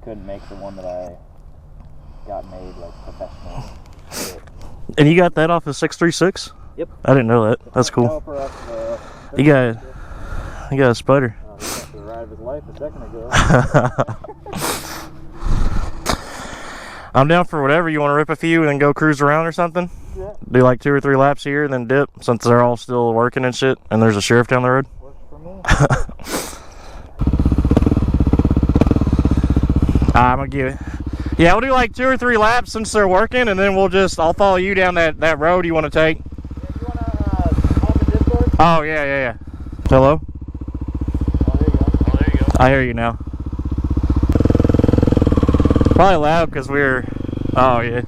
couldn't make the one that I got made like professional. And you got that off of 636? Yep. I didn't know that. That's cool. You got a sputter. He went for the ride of his life a second ago. I'm down for whatever. You want to rip a few and then go cruise around or something? Yeah. Do like 2 or 3 laps here and then dip, since they're all still working and shit, and there's a sheriff down the road. Works for me. I'm gonna give it. Yeah, we'll do like 2 or 3 laps since they're working, and then I'll follow you down that road you want to take. Yeah, you want to hop in Discord? Oh, yeah. Hello? Oh, there you go. Oh, there you go. I hear you now. Probably loud because we're. Oh, yeah.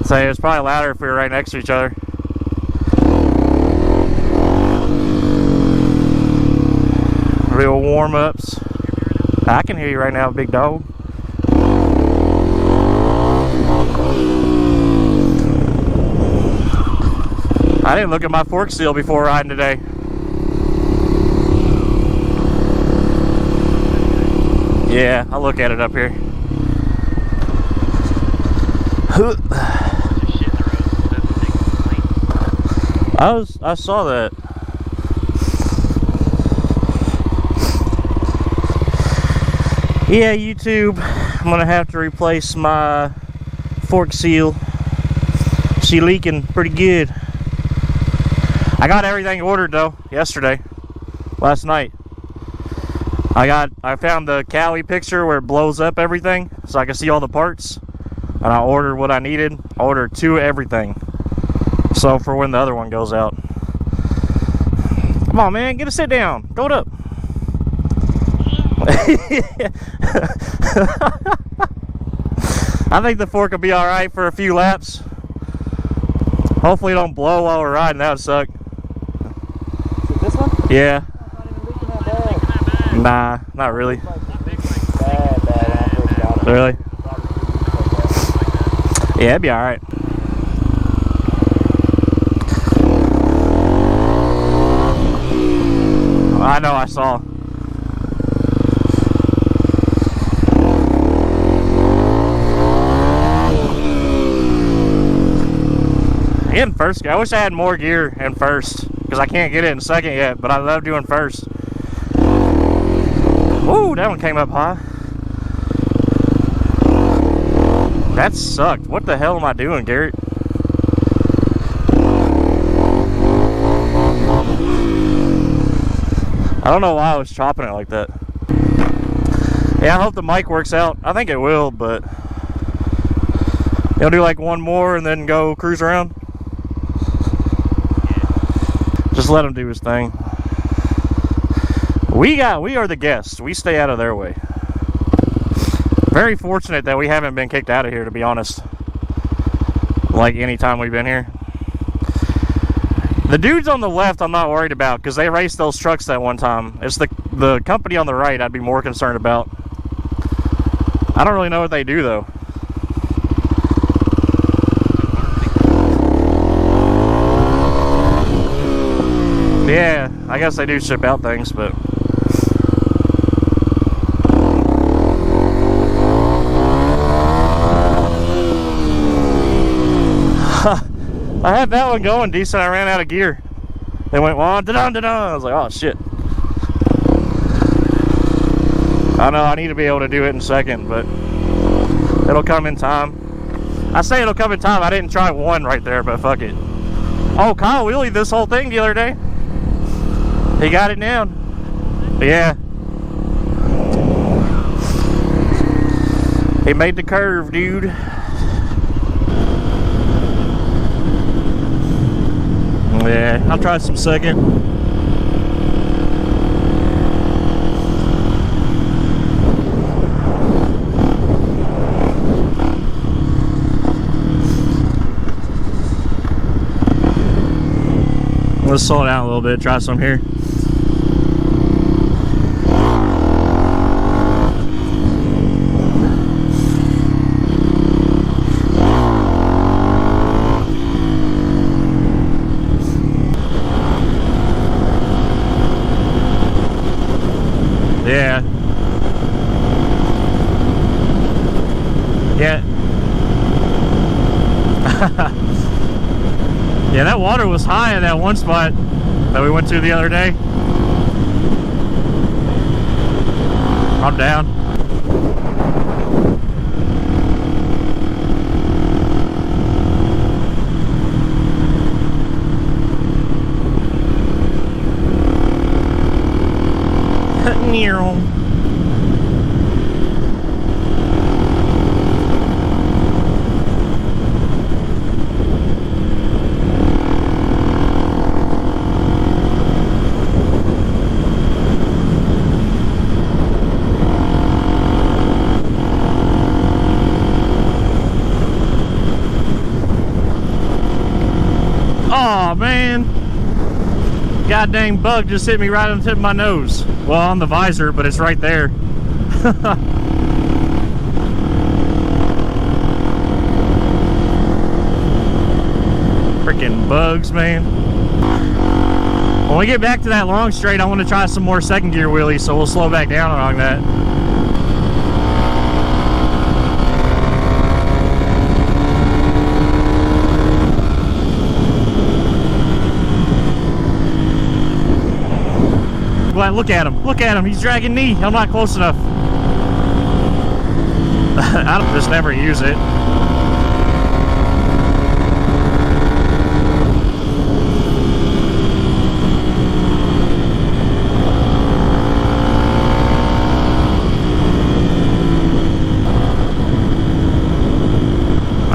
So it's probably louder if we were right next to each other. Real warm ups. I can hear you right now, big dog. I didn't look at my fork seal before riding today. Yeah, I'll look at it up here. I saw that. Yeah, YouTube, I'm gonna have to replace my fork seal. She leaking pretty good. I got everything ordered though last night. I found the Cali picture where it blows up everything so I can see all the parts, and I ordered what I needed. I ordered 2 of everything, so for when the other one goes out. Come on, man, get a sit down. Go up. I think the fork will be alright for a few laps. Hopefully it don't blow while we're riding. That would suck. Is it this one? Yeah. It's not even leaking that bad. Nah, not really. Bad. Really? Yeah, it'd be alright. I know, I saw. In first gear. I wish I had more gear in first, because I can't get it in second yet, but I love doing first. Ooh, that one came up high. That sucked. What the hell am I doing, Garrett? I don't know why I was chopping it like that. Yeah, I hope the mic works out. I think it will, but you'll do like one more and then go cruise around. Just let him do his thing. We are the guests. We stay out of their way. Very fortunate that we haven't been kicked out of here, to be honest. Like any time we've been here. The dudes on the left I'm not worried about, because they raced those trucks that one time. It's the company on the right I'd be more concerned about. I don't really know what they do though. Yeah, I guess they do ship out things, but I had that one going decent. I ran out of gear. It went on, da-dun, da-dun. I was like, oh shit. I know I need to be able to do it in second, but it'll come in time. I say it'll come in time. I didn't try one right there, but fuck it. Oh, Kyle wheelied this whole thing the other day. He got it down. Yeah. He made the curve, dude. Yeah, I'll try some second. Let's slow it down a little bit, try some here. Yeah. water was high in that one spot that we went to the other day. I'm down. Oh man, god dang bug just hit me right on the tip of my nose. Well, on the visor, but it's right there. Freaking bugs, man. When we get back to that long straight, I want to try some more second gear wheelies, so we'll slow back down on that. Look at him, he's dragging me. I'm not close enough. I don't just never use it.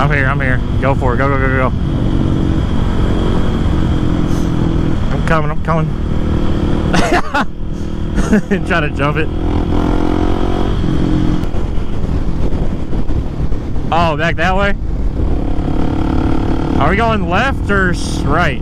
I'm here. Go for it, go. I'm coming. Try to jump it. Oh, back that way? Are we going left or right?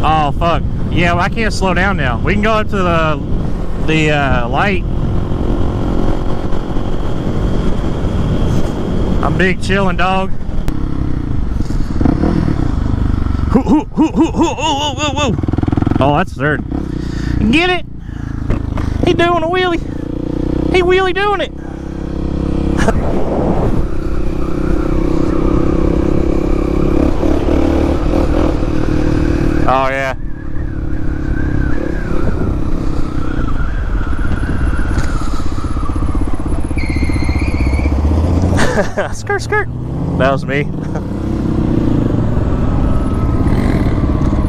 Oh fuck. Yeah, well, I can't slow down now. We can go up to the light. I'm big chillin', dog. Oh, that's third. Get it? He doing a wheelie. He wheelie doing it. Oh yeah. Skirt. That was me.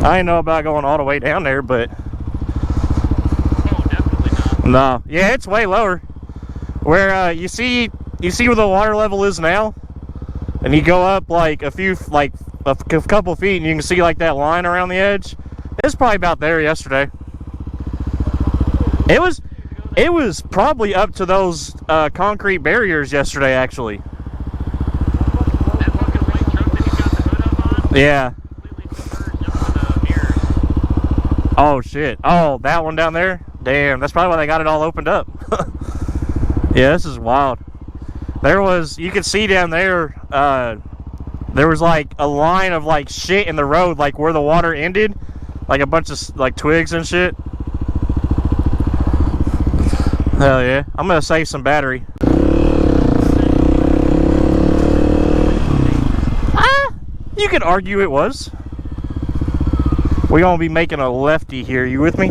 I didn't know about going all the way down there, but Oh, definitely not. no. Yeah, it's way lower. Where you see where the water level is now, and you go up like a couple feet, and you can see like that line around the edge. It's probably about there yesterday. It was probably up to those concrete barriers yesterday, actually. That fucking white truck that he's got the hood up on? Yeah. Completely submerged up to the mirrors. Oh shit. Oh, that one down there? Damn, that's probably why they got it all opened up. Yeah, this is wild. You could see down there, there was like a line of like shit in the road, like where the water ended, like a bunch of like twigs and shit. Hell yeah. I'm gonna save some battery. You could argue it was. We're gonna be making a lefty here. You with me?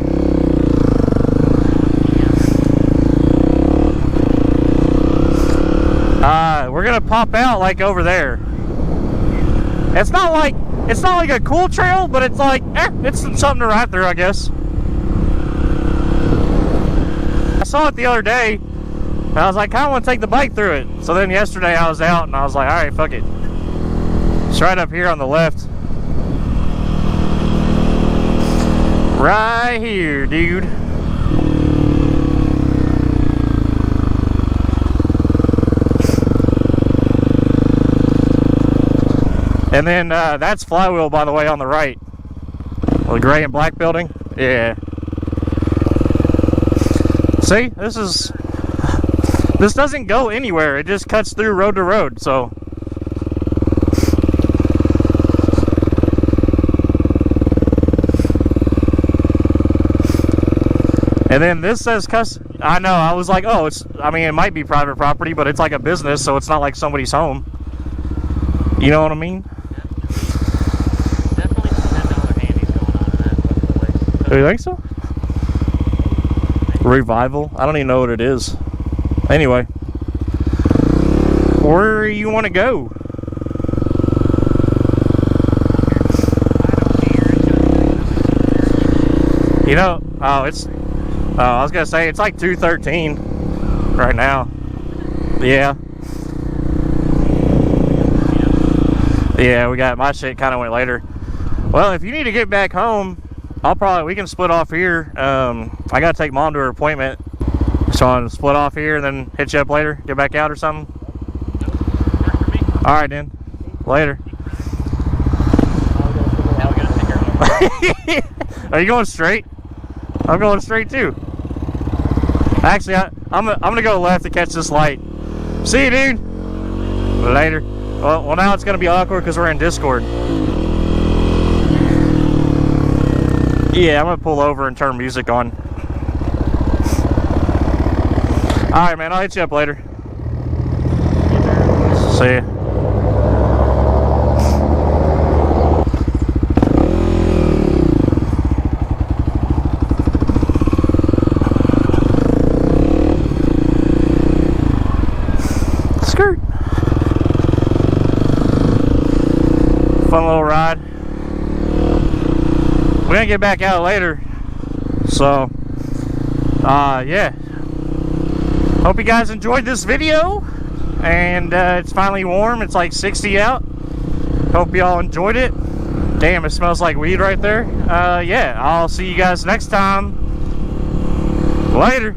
We're gonna pop out like over there. It's not like a cool trail, but it's like it's something to ride through, I guess. I saw it the other day, and I was like, I kinda want to take the bike through it. So then yesterday I was out, and I was like, all right, fuck it. It's right up here on the left. Right here, dude. And then that's Flywheel, by the way, on the right. Well, the gray and black building. Yeah. See, this doesn't go anywhere. It just cuts through road to road. So And then this says I know, I was like, oh, I mean, it might be private property, but it's like a business, so it's not like somebody's home. You know what I mean? Definitely some $10 handies going on in that fucking place. Do you think so? Revival? I don't even know what it is. Anyway. Where you want to go? You know, I was gonna say it's like 2:13 right now. Yeah. Yeah, my shit kind of went later. Well, if you need to get back home, we can split off here. I gotta take Mom to her appointment, so I'll split off here and then hit you up later. Get back out or something. All right, then. Later. Are you going straight? I'm going straight too. Actually, I'm gonna go left to catch this light. See you, dude. Later. Well, now it's gonna be awkward because we're in Discord. Yeah, I'm gonna pull over and turn music on. All right, man. I'll hit you up later. See ya. Skirt. Fun little ride. We're gonna get back out later, so yeah, hope you guys enjoyed this video. And it's finally warm. It's like 60 out. Hope y'all enjoyed it. Damn, it smells like weed right there. Yeah, I'll see you guys next time. Later.